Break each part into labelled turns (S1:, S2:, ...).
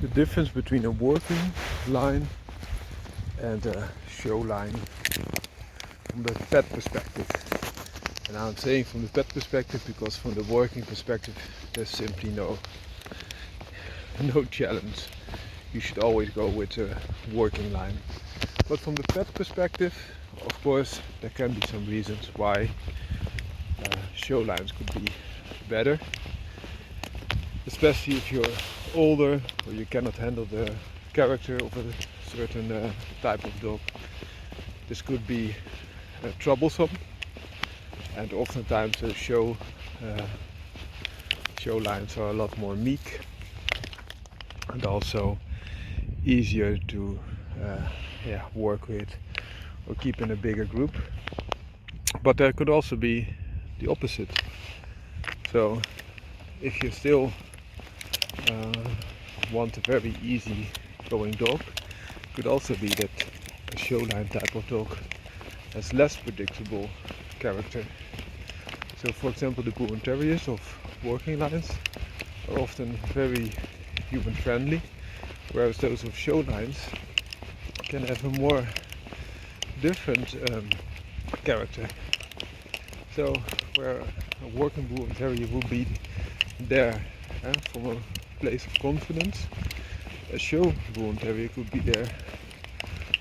S1: the difference between a working line and a show line from the pet perspective. And I'm saying from the pet perspective because from the working perspective there's simply no challenge. You should always go with a working line. But from the pet perspective, of course, there can be some reasons why show lines could be better, especially if you're older or you cannot handle the character of a certain type of dog. This could be troublesome, and oftentimes the show lines are a lot more meek and also easier to work with or keep in a bigger group. But there could also be the opposite. So if you still want a very easy going dog, it could also be that a show line type of dog has less predictable character. So for example, the Bull Terriers of working lines are often very human friendly, whereas those of show lines can have a more different character. So where a working Bull Terrier will be there from a place of confidence, a show Bull Terrier could be there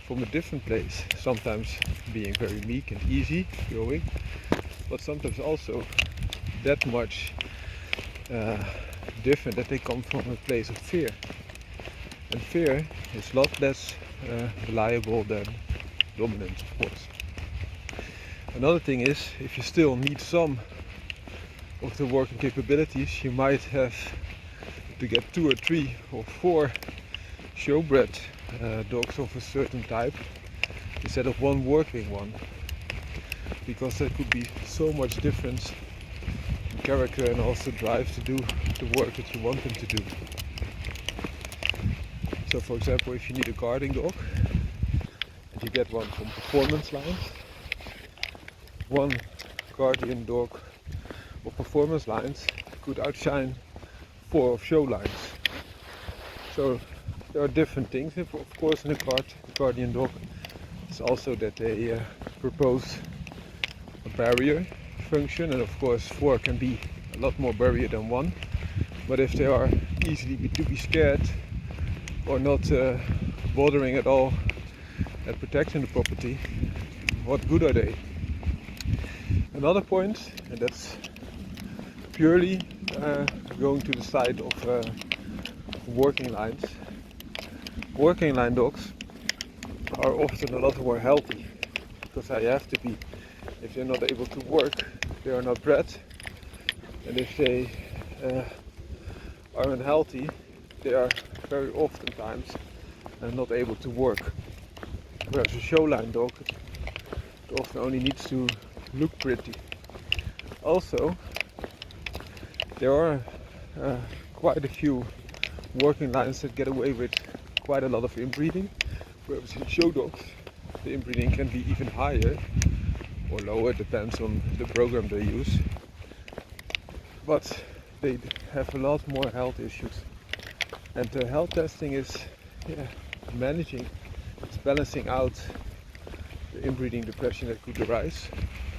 S1: from a different place, sometimes being very meek and easy going, but sometimes also that much different that they come from a place of fear. And fear is a lot less reliable than dominance, of course. Another thing is, if you still need some of the working capabilities, you might have to get 2 or 3 or 4 showbred dogs of a certain type instead of one working one, because there could be so much difference in character and also drive to do the work that you want them to do. So for example, if you need a guarding dog and you get one from performance lines, one guardian dog of performance lines could outshine 4 of show lines. So there are different things, of course, in a guardian dog. It's also that they propose a barrier function, and of course 4 can be a lot more barrier than 1. But if they are easily to be scared or not bothering at all at protecting the property, what good are they? Another point, and that's purely going to the side of working lines. Working line dogs are often a lot more healthy, because they have to be. If they're not able to work, they are not bred, and if they are unhealthy, they are very oftentimes not able to work. Whereas a show line dog, it often only needs to look pretty. Also, there are quite a few working lines that get away with quite a lot of inbreeding, whereas in show dogs the inbreeding can be even higher or lower, depends on the program they use, but they have a lot more health issues. And the health testing is managing, it's balancing out the inbreeding depression that could arise.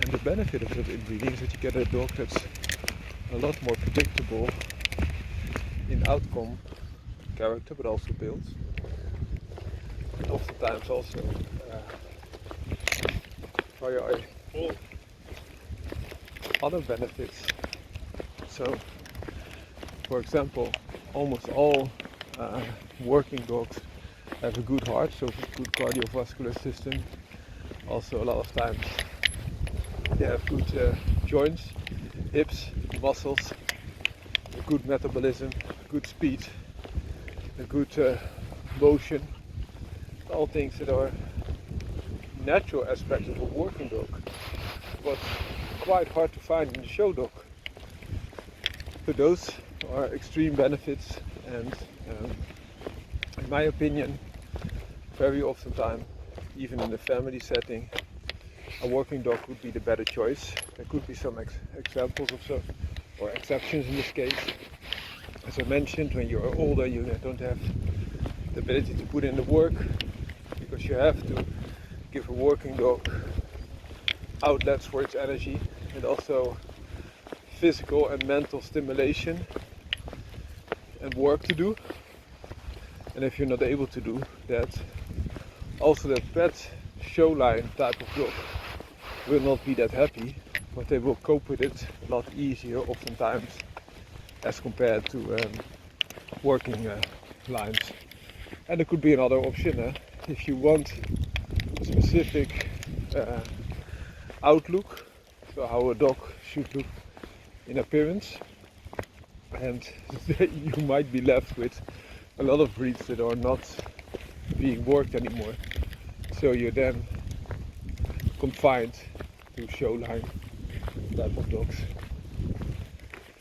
S1: And the benefit of that inbreeding is that you get a dog that's a lot more predictable in outcome, character, but also build. And oftentimes also via all other benefits. So, for example, almost all working dogs have a good heart, so a good cardiovascular system. Also a lot of times they have good joints, hips, muscles, a good metabolism, good speed, a good motion. All things that are natural aspects of a working dog, but quite hard to find in the show dog. So those are extreme benefits, and in my opinion, very often time, even in a family setting, a working dog would be the better choice. There could be some examples of so, or exceptions in this case. As I mentioned, when you're older, you don't have the ability to put in the work, because you have to give a working dog outlets for its energy, and also physical and mental stimulation and work to do. And if you're not able to do that, also that pet showline type of dog will not be that happy, but they will cope with it a lot easier oftentimes as compared to working lines. And there could be another option if you want a specific outlook, so how a dog should look in appearance, and you might be left with a lot of breeds that are not being worked anymore, so you're then confined to showline type of dogs.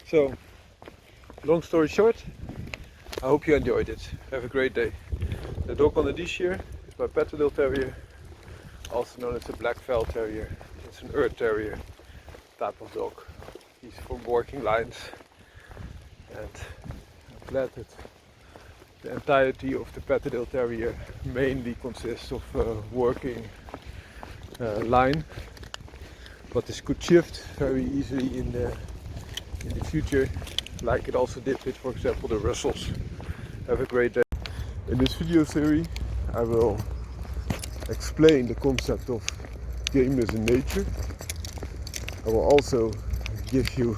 S1: So, long story short, I hope you enjoyed it. Have a great day. The dog on the dish here is my Petterdale Terrier, also known as a Black Fell Terrier. It's an Earth Terrier type of dog. He's from working lines, and I'm glad that the entirety of the Petterdale Terrier mainly consists of working line, but this could shift very easily in the future, like it also did with, for example, the Russells. Have a great day. In this video series I will explain the concept of gameness in nature. I will also give you,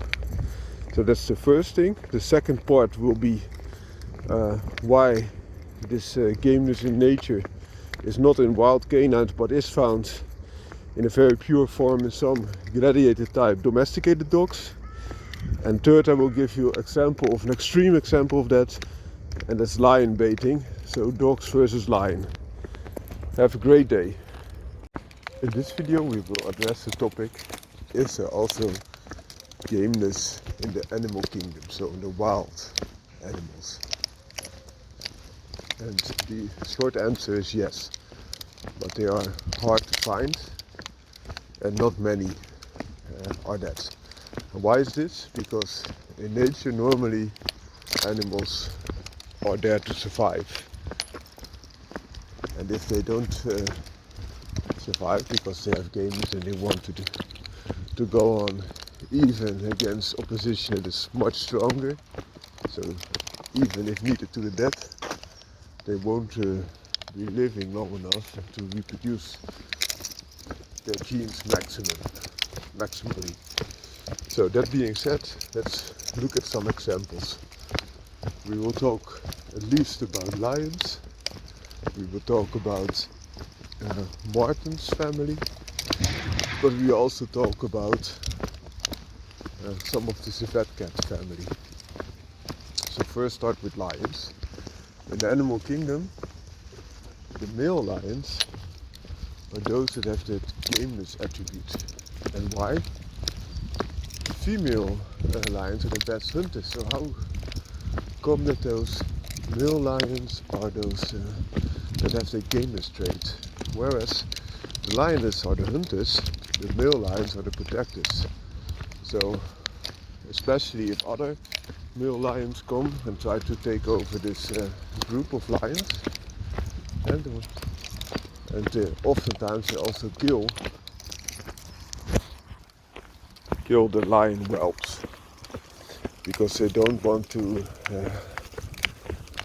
S1: so that's the first thing. The second part will be why this gameness in nature is not in wild canines but is found in a very pure form in some gladiator type domesticated dogs. And third, I will give you example of an extreme example of that, and that's lion baiting, so dogs versus lion. Have a great day. In this video we will address the topic, is there also gameness in the animal kingdom, so in the wild animals? And the short answer is yes, but they are hard to find and not many are that. And why is this? Because in nature normally animals are there to survive, and if they don't survive because they have gameness and they want to go on even against opposition that is much stronger, so even if needed to the death, they won't be living long enough to reproduce their genes maximally. So that being said, let's look at some examples. We will talk at least about lions. We will talk about Martin's family, but we also talk about some of the civet cat family. So first start with lions. In the animal kingdom, the male lions are those that have that gameness attribute. And why? The female lions are the best hunters. So how come that those male lions are those that have the gameness trait, whereas the lioness are the hunters, the male lions are the protectors? So especially if other male lions come and try to take over this group of lions, and oftentimes they also kill the lion whelps, because they don't want to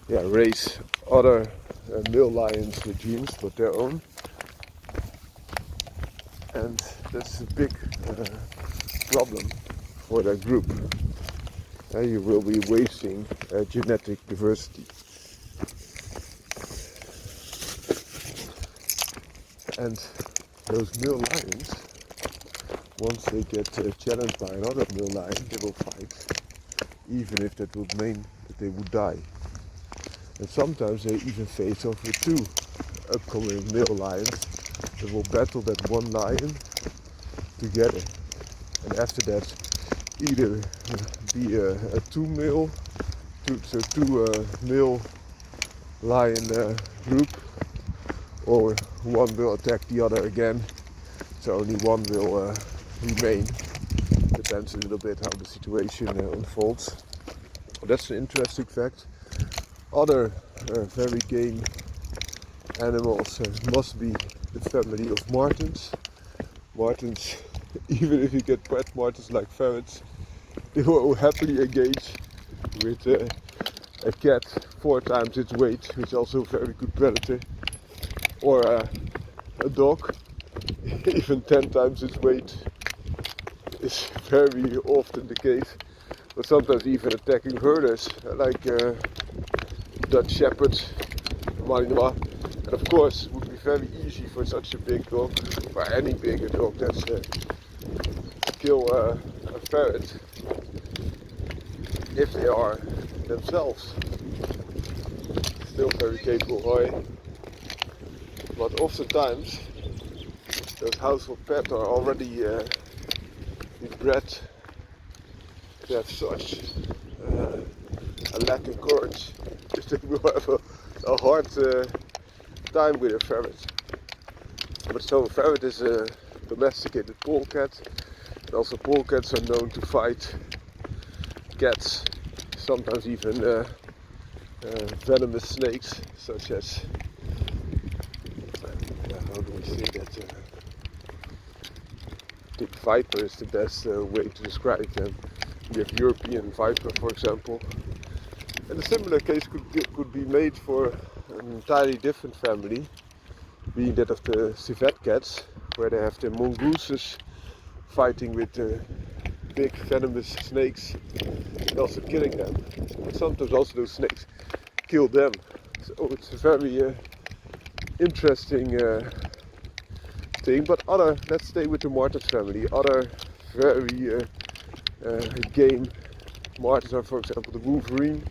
S1: raise other male lions with genes but their own, and that's a big problem for that group. You will be wasting genetic diversity. And those male lions, once they get challenged by another male lion, they will fight, even if that would mean that they would die. And sometimes they even face off with two upcoming male lions that will battle that one lion together. And after that, either be a two male lion group, or one will attack the other again, so only one will remain. Depends a little bit how the situation unfolds. That's an interesting fact. Other very game animals must be the family of martens. Martens, even if you get pet martens like ferrets, they will happily engage with a cat 4 times its weight, which is also a very good predator, or a dog, even 10 times its weight is very often the case, but sometimes even attacking herders like Dutch shepherds, Malinois. And of course it would be very easy for such a big dog, for any bigger dog, that's to kill a ferret if they are themselves still very capable. But oftentimes those household pets are already bred to have such a lack of courage, they will have a hard time with a ferret. But so a ferret is a domesticated polecat, and also polecats are known to fight cats, sometimes even venomous snakes, such as, how do we say that? I think viper is the best way to describe them. We have European viper, for example. And a similar case could be made for an entirely different family, being that of the civet cats, where they have the mongooses fighting with the big venomous snakes and also killing them. But sometimes also those snakes kill them. So it's a very interesting thing. But let's stay with the marten family. Other very game martens are, for example, the wolverine.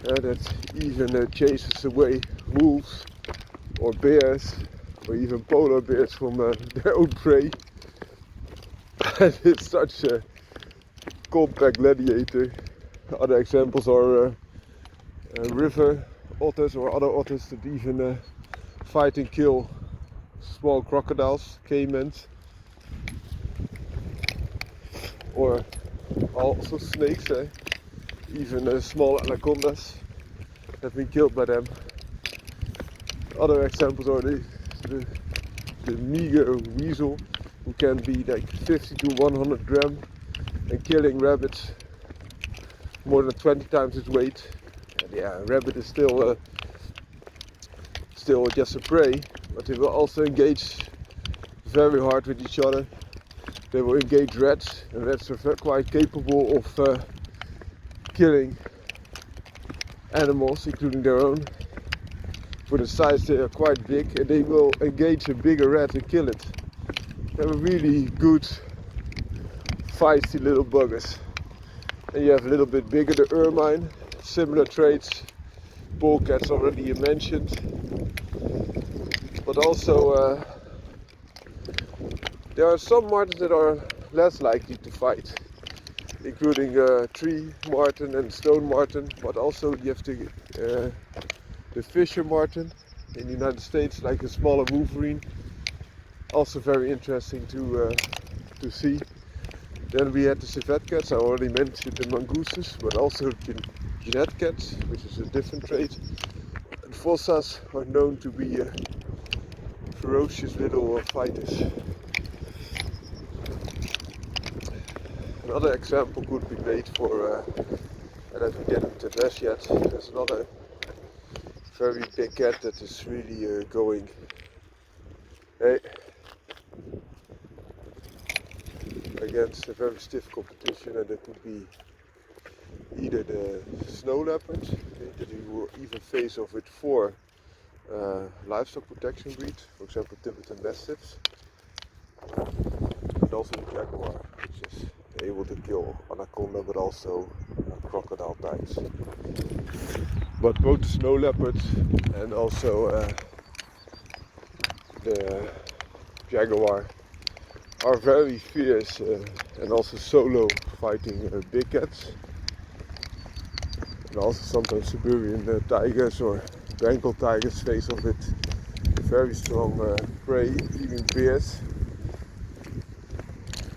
S1: That even chases away wolves or bears or even polar bears from their own prey. And it's such a compact gladiator. Other examples are river otters or other otters that even fight and kill small crocodiles, caimans, or also snakes. Even small anacondas have been killed by them. Other examples are the meager weasel, who can be like 50 to 100 grams and killing rabbits more than 20 times its weight. And yeah, a rabbit is still just a prey, but they will also engage very hard with each other. They will engage rats, and rats are quite capable of killing animals, including their own. For the size, they are quite big, and they will engage a bigger rat and kill it. They are really good, feisty little buggers. And you have a little bit bigger, the ermine, similar traits. Polecats already mentioned, but also there are some martens that are less likely to fight, including tree marten and stone marten, but also you have the fisher marten in the United States, like a smaller wolverine, also very interesting to see. Then we had the civet cats, I already mentioned the mongooses, but also the genet cats, which is a different trait. And fossas are known to be ferocious little fighters. Another example could be made for, that we didn't address yet, there's another very big cat that is really going, against a very stiff competition, and it could be either the snow leopard, that you will even face off with 4 livestock protection breeds, for example Tibetan Mastiffs, and also the jaguar, which is able to kill anaconda but also crocodile types. But both the snow leopard and also the jaguar are very fierce and also solo fighting big cats, and also sometimes Siberian tigers or Bengal tigers face off with very strong prey, even bears.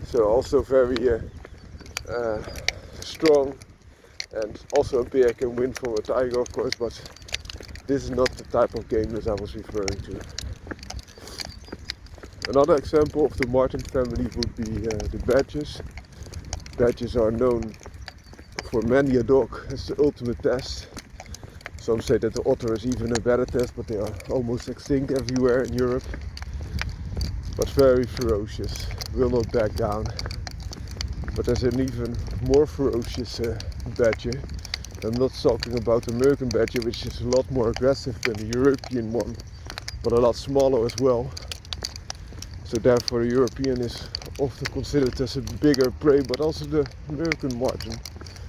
S1: So also very strong And also a bear can win from a tiger, of course, but this is not the type of gameness I was referring to. Another example of the marten family would be the badgers. Badgers are known for many a dog as the ultimate test. Some say that the otter is even a better test, but they are almost extinct everywhere in Europe. But very ferocious, will not back down. But there's an even more ferocious badger. I'm not talking about the American badger, which is a lot more aggressive than the European one, but a lot smaller as well. So therefore the European is often considered as a bigger prey, but also the American marten.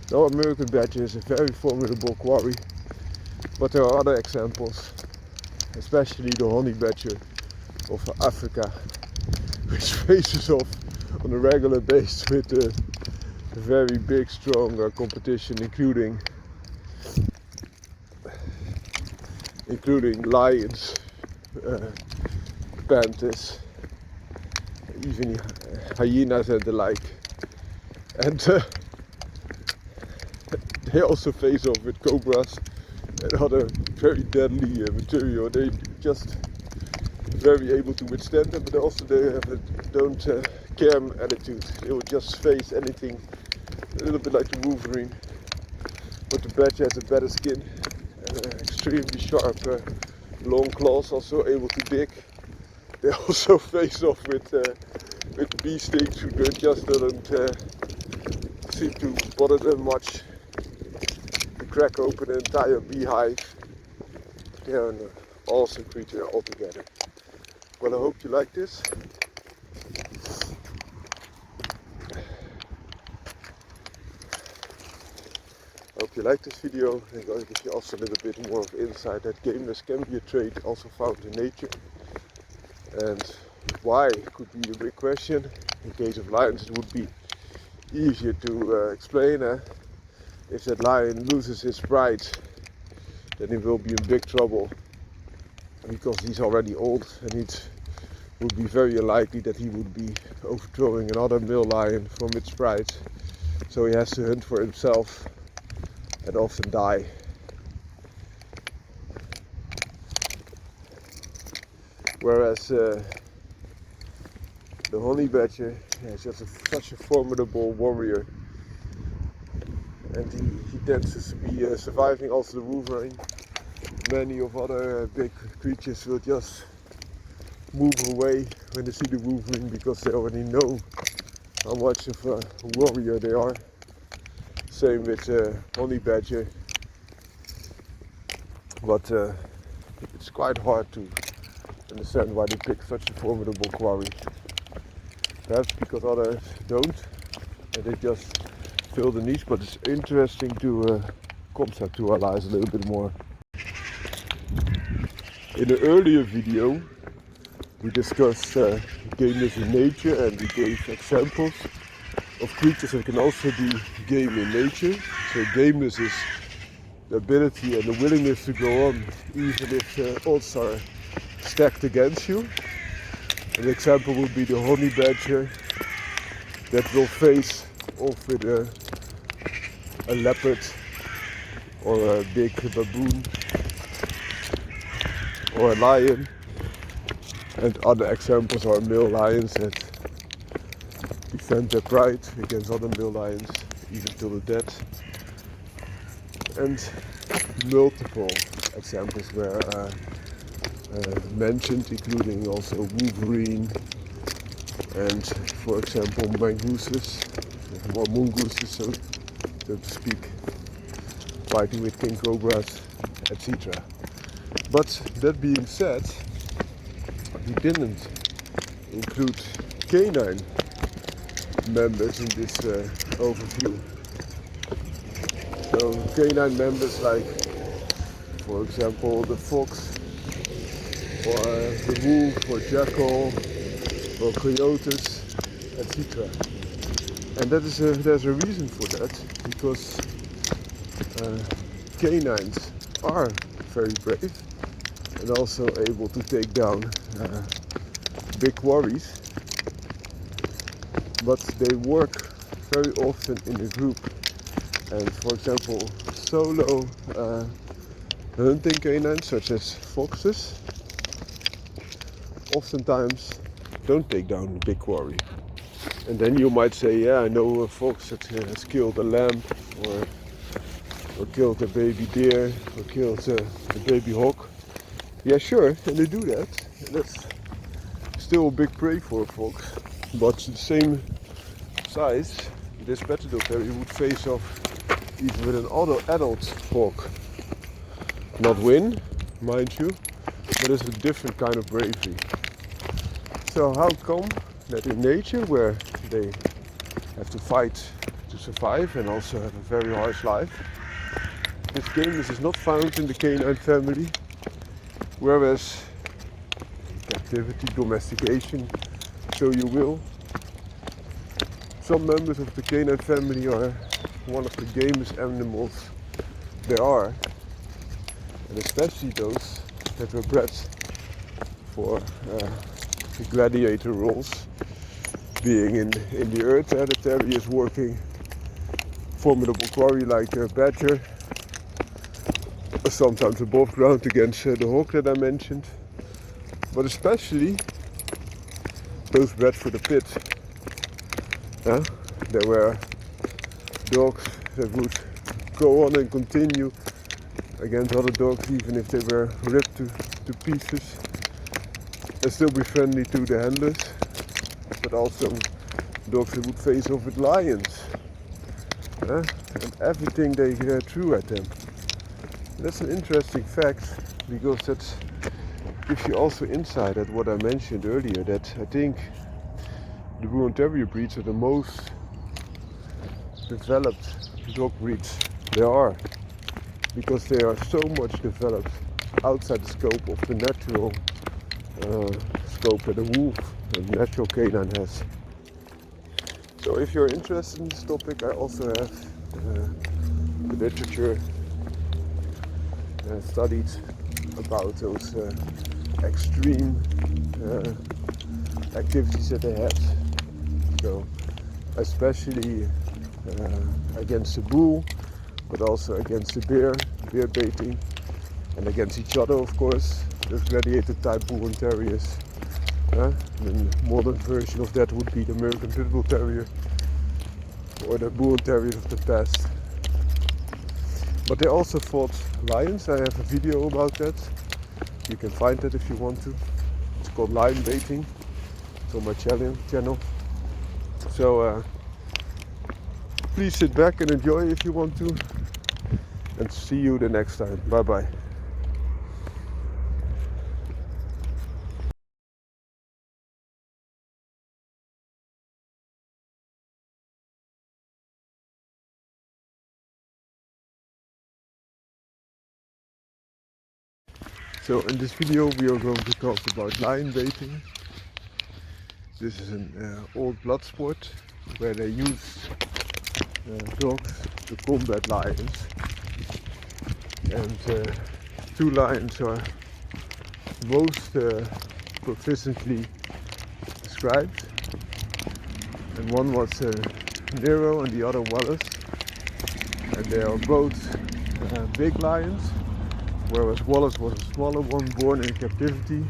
S1: The American badger is a very formidable quarry, but there are other examples, especially the honey badger of Africa, which faces off on a regular basis with a very big, strong competition, including lions, panthers, even hyenas and the like. And they also face off with cobras and other very deadly material. They just very able to withstand them, but also they have a don't care attitude. They will just face anything, a little bit like the wolverine. But the badger has a better skin and extremely sharp long claws, also able to dig. They also face off with bee stings, who just doesn't seem to bother them much. They crack open an entire beehive. They are an awesome creature altogether. Well, I hope you like this. I hope you like this video. I'm going to give you also a little bit more of insight that gameness can be a trait also found in nature. And why could be a big question. In case of lions it would be easier to explain. If that lion loses his pride, then he will be in big trouble, because he's already old and it would be very unlikely that he would be overthrowing another male lion from its pride. So he has to hunt for himself and often die. Whereas the honey badger is just such a formidable warrior, and he tends to be surviving also the wolverine. Many of other big creatures will just move away when they see the wolverine, because they already know how much of a warrior they are. Same with honey badger, but it's quite hard to understand why they pick such a formidable quarry. Perhaps because others don't, and they just fill the niche, but it's interesting to conceptualize a little bit more. In an earlier video we discussed gameness in nature, and we gave examples of creatures that can also be game in nature. So gameness is the ability and the willingness to go on even if odds are stacked against you. An example would be the honey badger that will face off with a leopard or a big baboon or a lion. And other examples are male lions that defend their pride against other male lions, even till the death. And multiple examples were mentioned, including also wolverine and, for example, mongooses, or mongooses, so to speak, fighting with king cobras, etc. But that being said, we didn't include canine members in this overview. So canine members like, for example, the fox, or the wolf, or jackal, or coyotes, etc. And that is there's a reason for that, because canines are very brave and also able to take down big quarries, but they work very often in a group. And for example, solo hunting canines such as foxes oftentimes don't take down a big quarry. And then you might say, yeah, I know a fox that has killed a lamb or killed a baby deer or killed a baby hawk. Yeah, sure, and they do that. And that's still a big prey for a fox. But the same size, this Petador terrier would face off even with an adult hawk. Not win, mind you, but it's a different kind of bravery. So how come that in nature, where they have to fight to survive and also have a very harsh life, this gameness is not found in the canine family, whereas captivity, domestication, so you will, some members of the canine family are one of the gamest animals there are, and especially those that were bred for the gladiator roles, being in the earth. The terrier is working formidable quarry like a badger, sometimes above ground against the hawk that I mentioned, but especially those bred for the pit. There were dogs that would go on and continue against other dogs even if they were ripped to pieces, and still be friendly to the handlers, but also dogs that would face off with lions and everything they threw at them. And that's an interesting fact, because that gives you also insight at what I mentioned earlier, that I think the Bull Terrier breeds are the most developed dog breeds there are, because they are so much developed outside the scope of the natural scope that a wolf, a natural canine, has. So if you're interested in this topic, I also have the literature studied about those extreme activities that they had. So especially against the bull, but also against the bear baiting, and against each other, of course. Those gladiator type Bull and Terriers. The modern version of that would be the American Pit Bull Terrier or the Bull and Terriers of the past. But they also fought lions. I have a video about that. You can find that if you want to. It's called Lionbaiting. It's on my channel. So please sit back and enjoy if you want to. And see you the next time. Bye bye. So in this video we are going to talk about lion baiting. This is an old blood sport where they use dogs to combat lions. And two lions are most proficiently described. And one was Nero and the other Wallace. And they are both big lions, whereas Wallace was a smaller one born in captivity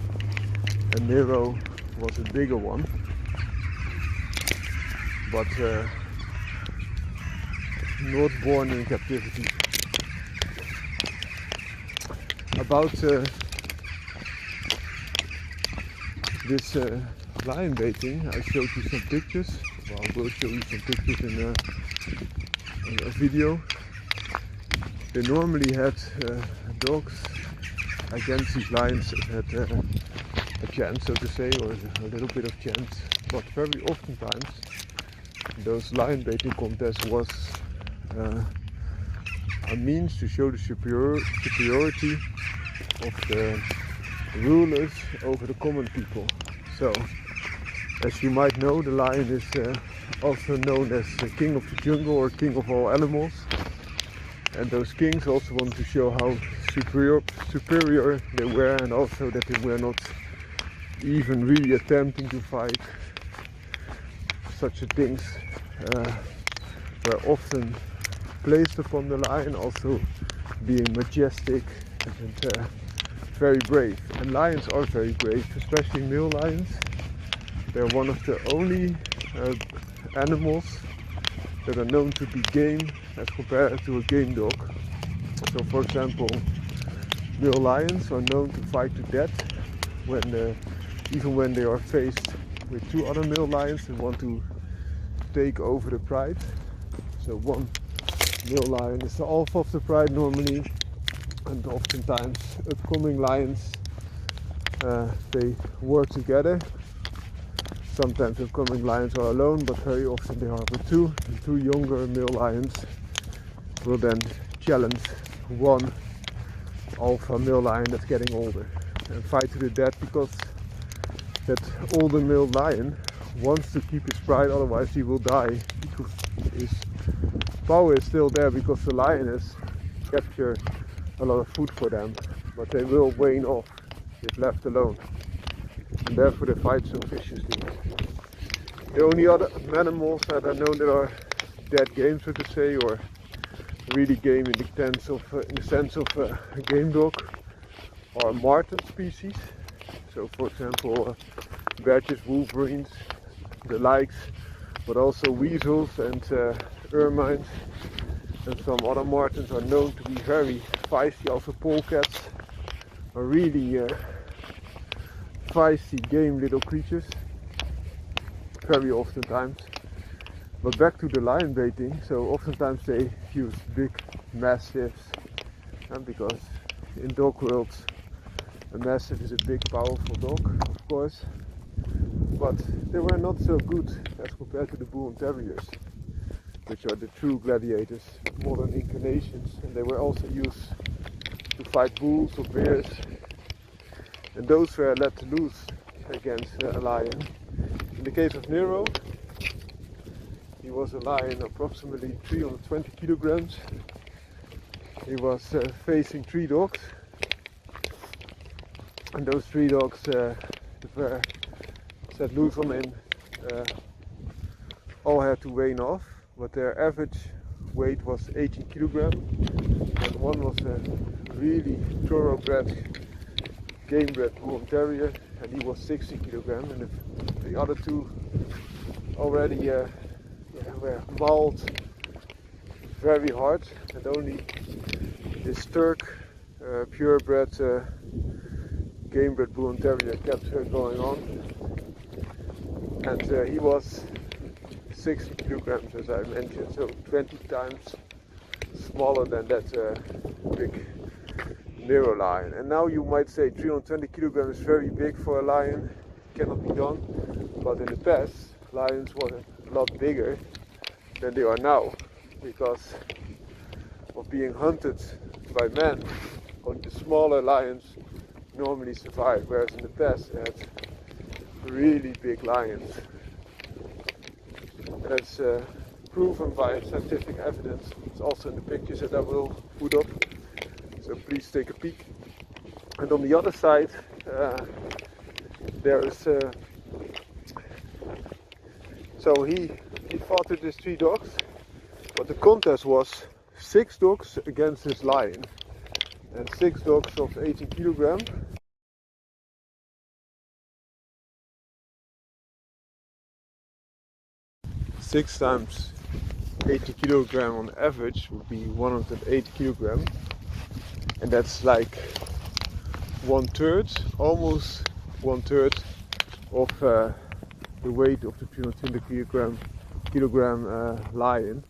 S1: and Nero was a bigger one. But not born in captivity. About this lion baiting, I showed you some pictures. Well, I will show you some pictures in a video. They normally had dogs against these lions that had a chance, so to say, or a little bit of chance. But very oftentimes those lion baiting contests was a means to show the superiority of the rulers over the common people. So, as you might know, the lion is also known as the king of the jungle or king of all animals. And those kings also want to show how superior they were, and also that they were not even really attempting to fight. Such things were often placed upon the lion, also being majestic and very brave. And lions are very brave, especially male lions. They're one of the only animals that are known to be game as compared to a game dog. So for example, male lions are known to fight to death even when they are faced with two other male lions and want to take over the pride. So one male lion is the alpha of the pride normally, and oftentimes upcoming lions they work together. Sometimes upcoming lions are alone, but very often they are with two. And two younger male lions will then challenge one alpha male lion that's getting older and fight to the death, because that older male lion wants to keep his pride, otherwise he will die, because his power is still there, because the lioness captured a lot of food for them, but they will wane off if left alone, and therefore they fight so viciously. The only other animals that are known that are dead game, so to say, or really game in the sense of a game dog, are marten species. So for example, badgers, wolverines, the likes, but also weasels and ermines, and some other martens are known to be very feisty. Also polecats are really feisty game little creatures, very oftentimes. But back to the lion baiting, so oftentimes they use big mastiffs, and because in dog worlds a mastiff is a big powerful dog, of course, but they were not so good as compared to the bull and terriers, which are the true gladiators, modern incarnations, and they were also used to fight bulls or bears, and those were let loose against a lion. In the case of Nero, he was a lion approximately 320 kilograms. He was facing 3 dogs, and those 3 dogs were set loose on him, all had to wane off, but their average weight was 18 kilograms, and one was a really thoroughbred, game-bred bull and terrier, and he was 60 kilograms, and the other 2 already were mauled very hard, and only this Turk purebred game-bred bull and terrier kept going on, and he was 60 kilograms, as I mentioned, so 20 times smaller than that big Nero lion. And now you might say 320 kilograms is very big for a lion, cannot be done, but in the past lions were a lot bigger than they are now, because of being hunted by men. Only the smaller lions normally survive, whereas in the past they had really big lions. And that's proven by scientific evidence. It's also in the pictures that I will put up, so please take a peek. And on the other side there is so he fought with his 3 dogs, but the contest was 6 dogs against this lion, and 6 dogs of 18 kilograms. Six times 80 kilograms on average would be 180 kilograms, and that's like 1/3, almost 1/3 of the weight of the 320 kilogram lion.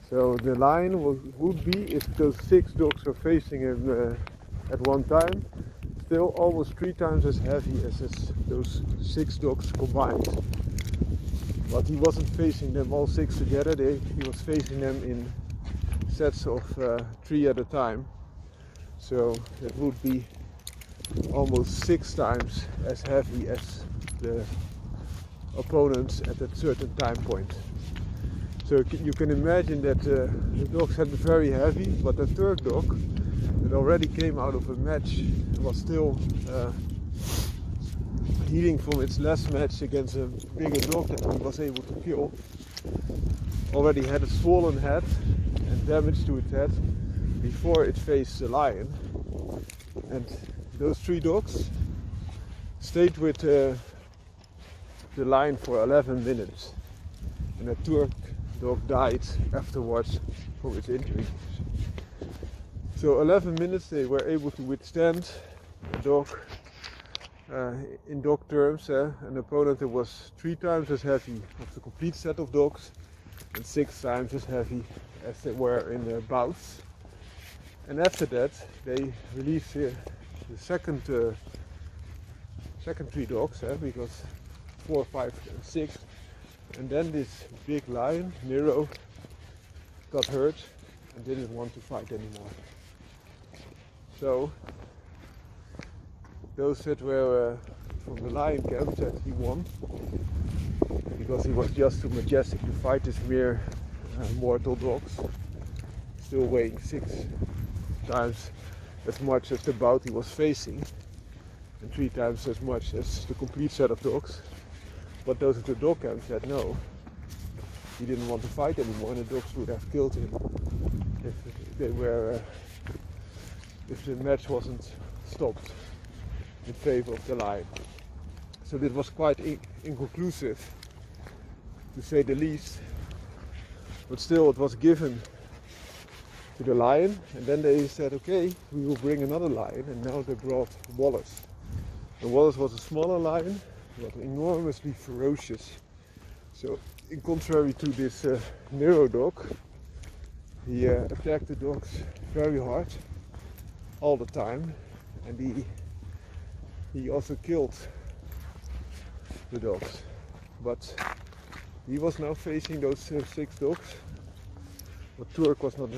S1: So the lion would be, if those 6 dogs are facing him at one time, still almost 3 times as heavy as those 6 dogs combined. But he wasn't facing them all 6 together, he was facing them in sets of 3 at a time. So it would be almost 6 times as heavy as the opponents at that certain time point. So you can imagine that the dogs had been very heavy, but the third dog that already came out of a match was still healing from its last match against a bigger dog that he was able to kill. Already had a swollen head, and damage to its head before it faced the lion. And those 3 dogs stayed with the lion for 11 minutes. And a Turk dog died afterwards from its injuries. So 11 minutes they were able to withstand a dog, in dog terms, an opponent that was 3 times as heavy of the complete set of dogs and 6 times as heavy as they were in their bouts. And after that they released the second 3 dogs, because 4, 5 and 6, and then this big lion, Nero, got hurt and didn't want to fight anymore. So those that were from the lion camp said he won, because he was just too majestic to fight his mere mortal dogs, still weighing 6 times as much as the bout he was facing, and 3 times as much as the complete set of dogs. But those at the dog camp said no, he didn't want to fight anymore, and the dogs would have killed him if the match wasn't stopped in favor of the lion. So this was quite inconclusive, to say the least, but still it was given to the lion, and then they said, okay, we will bring another lion, and now they brought Wallace. And Wallace was a smaller lion, but enormously ferocious. So in contrary to this Nero dog, he attacked the dogs very hard all the time, and he also killed the dogs. But he was now facing those 6 dogs. But Turk was not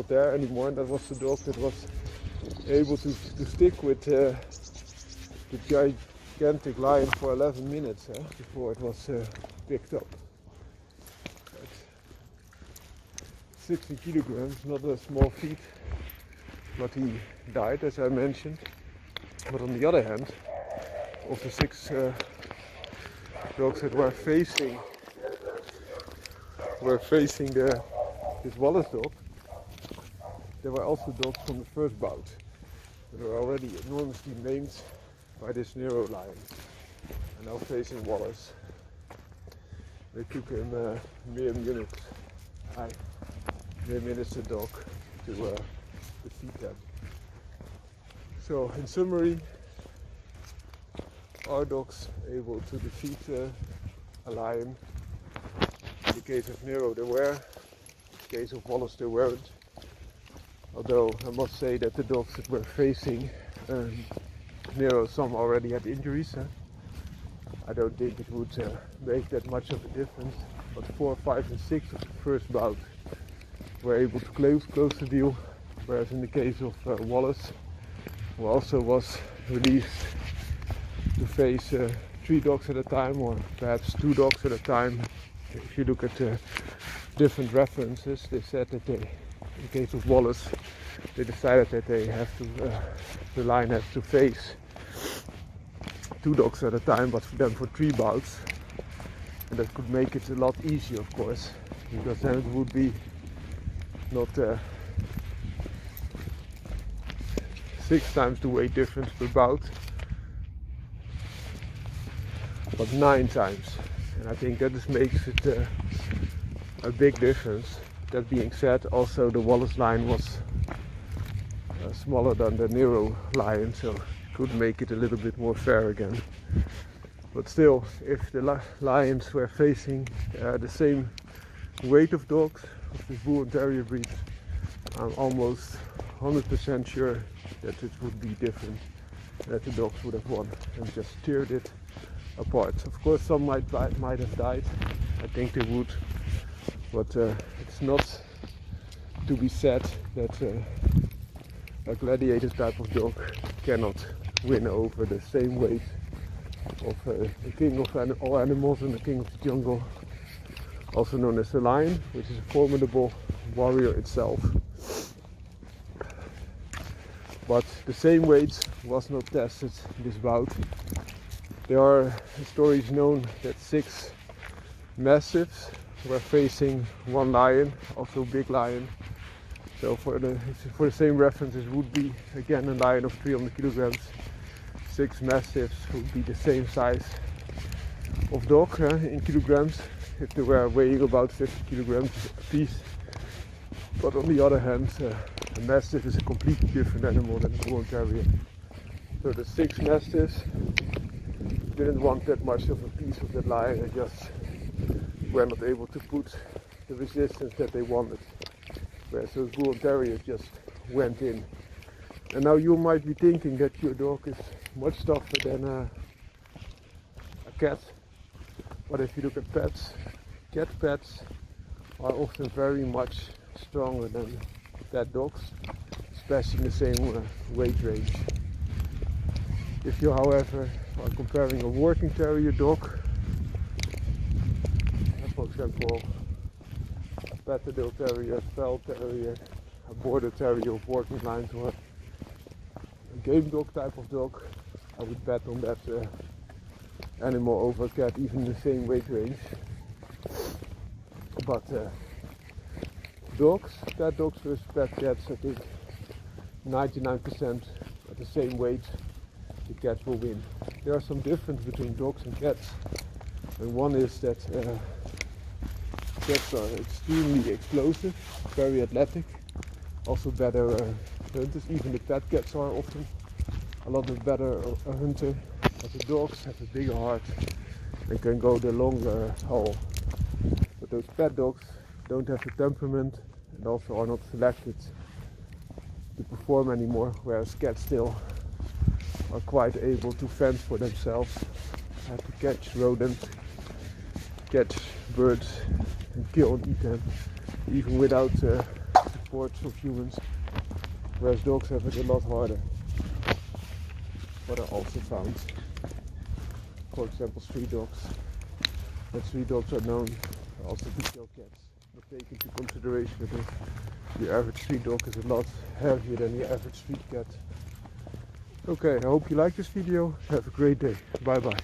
S1: there anymore, and that was the dog that was able to stick with the gigantic lion for 11 minutes before it was picked up. At 60 kilograms, not a small feat, but he died, as I mentioned. But on the other hand, of the 6 dogs that were facing this Wallace dog, there were also dogs from the first bout that were already enormously maimed by this Nero lion, and now facing Wallace. They took him mere minutes a dog to defeat them. So in summary, our dogs able to defeat a lion. In the case of Nero they were, in the case of Wallace they weren't. Although I must say that the dogs that were facing Nero, some already had injuries. I don't think it would make that much of a difference. But 4, 5 and 6 of the first bout were able to close the deal. Whereas in the case of Wallace, who also was released to face 3 dogs at a time, or perhaps 2 dogs at a time. If you look at different references, they said that in the case of Wallace, they decided that the lion has to face 2 dogs at a time, but then for 3 bouts. And that could make it a lot easier, of course, because then it would be not 6 times the weight difference per bout, but 9 times. And I think that just makes it a big difference. That being said, also the Wallace lion was smaller than the Nero lion, so it could make it a little bit more fair again. But still, if the lions were facing the same weight of dogs of this bull and terrier breed, I'm almost 100% sure that it would be different, that the dogs would have won and just teared it apart. Of course, some might have died. I think they would, but it's not to be said that a gladiator type of dog cannot win over the same weight of the king of all animals and the king of the jungle, also known as the lion, which is a formidable warrior itself. But the same weight was not tested in this bout. There are stories known that 6 mastiffs we're facing one lion, also a big lion. So for the same reference, it would be again a lion of 300 kilograms. 6 mastiffs would be the same size of dog in kilograms if they were weighing about 50 kilograms a piece. But on the other hand, a mastiff is a completely different animal than a bull terrier. So the 6 mastiffs didn't want that much of a piece of that lion and just were not able to put the resistance that they wanted. Whereas those bull terriers just went in. And now you might be thinking that your dog is much tougher than a cat. But if you look at pets, cat pets are often very much stronger than pet dogs, especially in the same weight range. If you, however, are comparing a working terrier dog, for example, a Patterdale terrier, a Fel terrier, a border terrier of working lines, or a game dog type of dog, I would bet on that animal over a cat, even in the same weight range. But dogs, pet dogs versus pet cats, I think 99% at the same weight, the cat will win. There are some differences between dogs and cats, and one is that cats are extremely explosive, very athletic, also better hunters. Even the pet cats are often a lot better a hunter, but the dogs have a bigger heart and can go the longer haul. But those pet dogs don't have the temperament and also are not selected to perform anymore, whereas cats still are quite able to fend for themselves, have to catch rodents, catch birds and kill and eat them, even without support of humans, whereas dogs have it a lot harder. What I also found, for example, street dogs, and street dogs are known also to kill cats. Not take into consideration that the average street dog is a lot heavier than the average street cat. Okay, I hope you like this video. Have a great day. Bye bye.